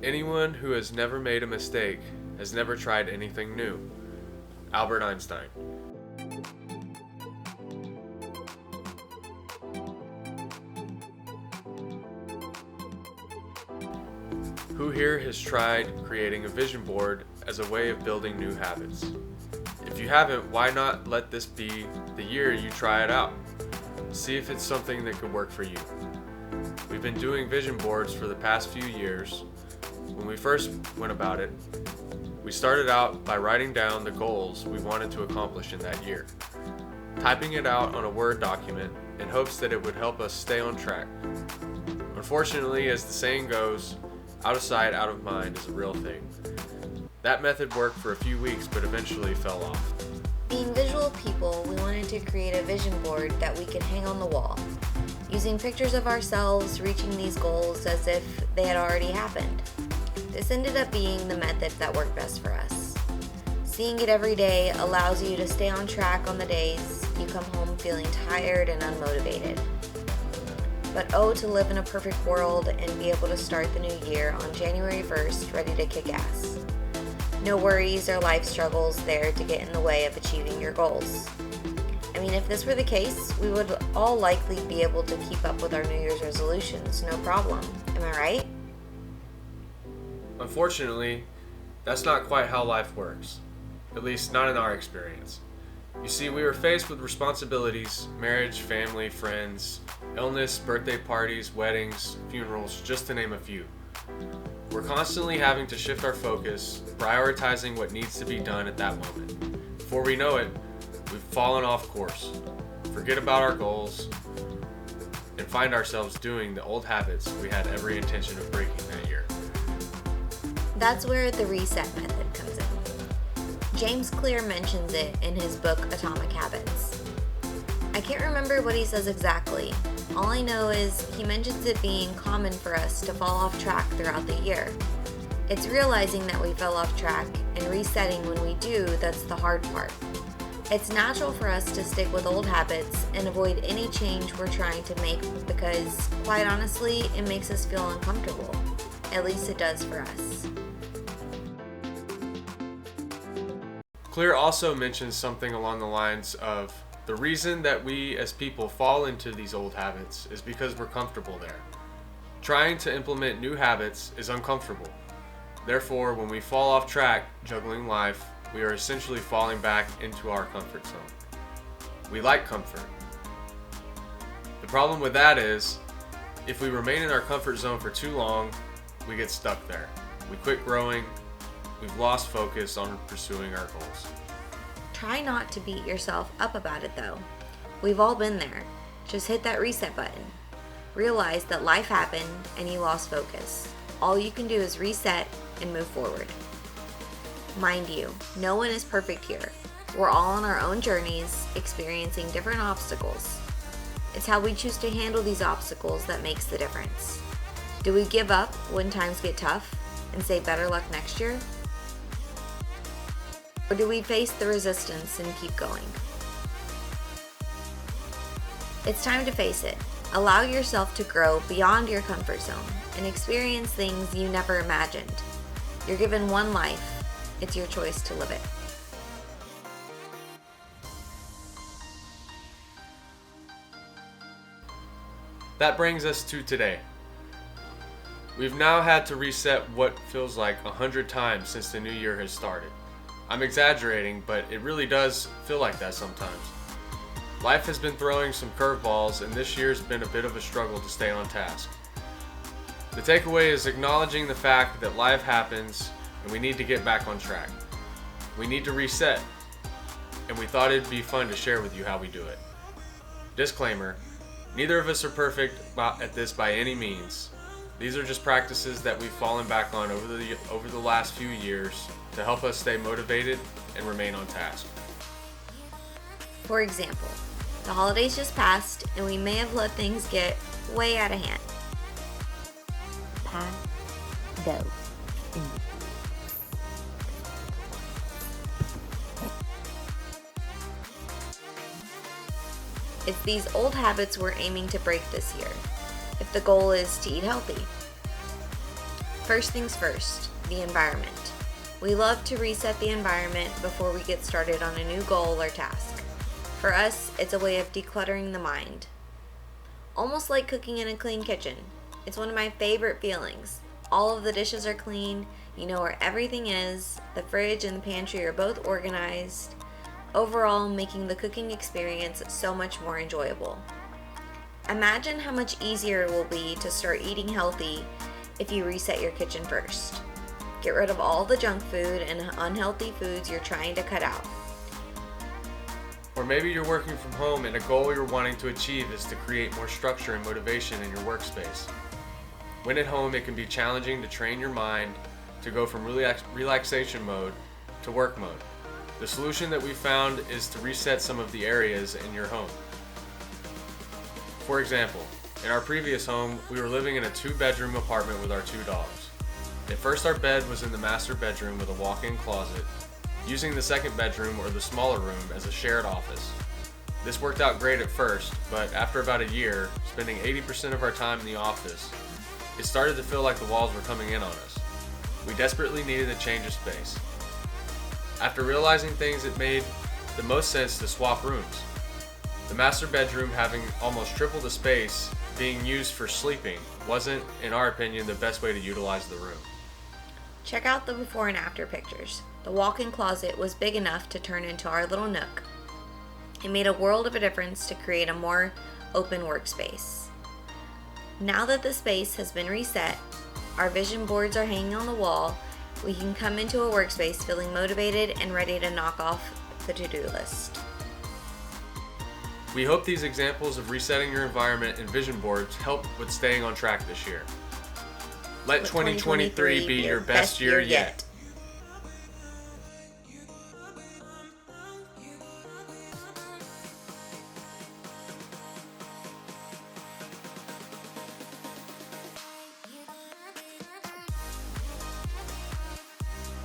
Anyone who has never made a mistake has never tried anything new. Albert Einstein. Who here has tried creating a vision board as a way of building new habits? If you haven't, why not let this be the year you try it out? See if it's something that could work for you. We've been doing vision boards for the past few years. When we first went about it, we started out by writing down the goals we wanted to accomplish in that year, typing it out on a Word document in hopes that it would help us stay on track. Unfortunately, as the saying goes, out of sight, out of mind is a real thing. That method worked for a few weeks but eventually fell off. Being visual people, we wanted to create a vision board that we could hang on the wall, using pictures of ourselves reaching these goals as if they had already happened. This ended up being the method that worked best for us. Seeing it every day allows you to stay on track on the days you come home feeling tired and unmotivated. But to live in a perfect world and be able to start the new year on January 1st ready to kick ass. No worries or life struggles there to get in the way of achieving your goals. I mean, if this were the case, we would all likely be able to keep up with our New Year's resolutions, no problem. Am I right? Unfortunately, that's not quite how life works, at least not in our experience. You see, we were faced with responsibilities, marriage, family, friends, illness, birthday parties, weddings, funerals, just to name a few. We're constantly having to shift our focus, prioritizing what needs to be done at that moment. Before we know it, we've fallen off course, forget about our goals, and find ourselves doing the old habits we had every intention of breaking that year. That's where the reset method comes in. James Clear mentions it in his book Atomic Habits. I can't remember what he says exactly. All I know is he mentions it being common for us to fall off track throughout the year. It's realizing that we fell off track and resetting when we do that's the hard part. It's natural for us to stick with old habits and avoid any change we're trying to make because, quite honestly, it makes us feel uncomfortable. At least it does for us. Clear also mentions something along the lines of the reason that we as people fall into these old habits is because we're comfortable there. Trying to implement new habits is uncomfortable. Therefore, when we fall off track juggling life, we are essentially falling back into our comfort zone. We like comfort. The problem with that is, if we remain in our comfort zone for too long, we get stuck there. We quit growing. We've lost focus on pursuing our goals. Try not to beat yourself up about it though. We've all been there. Just hit that reset button. Realize that life happened and you lost focus. All you can do is reset and move forward. Mind you, no one is perfect here. We're all on our own journeys, experiencing different obstacles. It's how we choose to handle these obstacles that makes the difference. Do we give up when times get tough and say better luck next year? Or do we face the resistance and keep going? It's time to face it. Allow yourself to grow beyond your comfort zone and experience things you never imagined. You're given one life. It's your choice to live it. That brings us to today. We've now had to reset what feels like 100 times since the new year has started. I'm exaggerating, but it really does feel like that sometimes. Life has been throwing some curveballs, and this year's been a bit of a struggle to stay on task. The takeaway is acknowledging the fact that life happens and we need to get back on track. We need to reset, and we thought it'd be fun to share with you how we do it. Disclaimer, neither of us are perfect at this by any means. These are just practices that we've fallen back on over the last few years to help us stay motivated and remain on task. For example, the holidays just passed and we may have let things get way out of hand. Pie, dough, It's these old habits we're aiming to break this year, if the goal is to eat healthy. First things first, the environment. We love to reset the environment before we get started on a new goal or task. For us, it's a way of decluttering the mind. Almost like cooking in a clean kitchen. It's one of my favorite feelings. All of the dishes are clean, you know where everything is, the fridge and the pantry are both organized, overall making the cooking experience so much more enjoyable. Imagine how much easier it will be to start eating healthy if you reset your kitchen first. Get rid of all the junk food and unhealthy foods you're trying to cut out. Or maybe you're working from home and a goal you're wanting to achieve is to create more structure and motivation in your workspace. When at home, it can be challenging to train your mind to go from relaxation mode to work mode. The solution that we found is to reset some of the areas in your home. For example, in our previous home, we were living in a 2-bedroom apartment with our 2 dogs. At first, our bed was in the master bedroom with a walk-in closet, using the second bedroom or the smaller room as a shared office. This worked out great at first, but after about a year, spending 80% of our time in the office, it started to feel like the walls were coming in on us. We desperately needed a change of space. After realizing things, it made the most sense to swap rooms. The master bedroom, having almost triple the space being used for sleeping, wasn't, in our opinion, the best way to utilize the room. Check out the before and after pictures. The walk-in closet was big enough to turn into our little nook. It made a world of a difference to create a more open workspace. Now that the space has been reset, our vision boards are hanging on the wall, we can come into a workspace feeling motivated and ready to knock off the to-do list. We hope these examples of resetting your environment and vision boards help with staying on track this year. Let 2023 be your best year yet.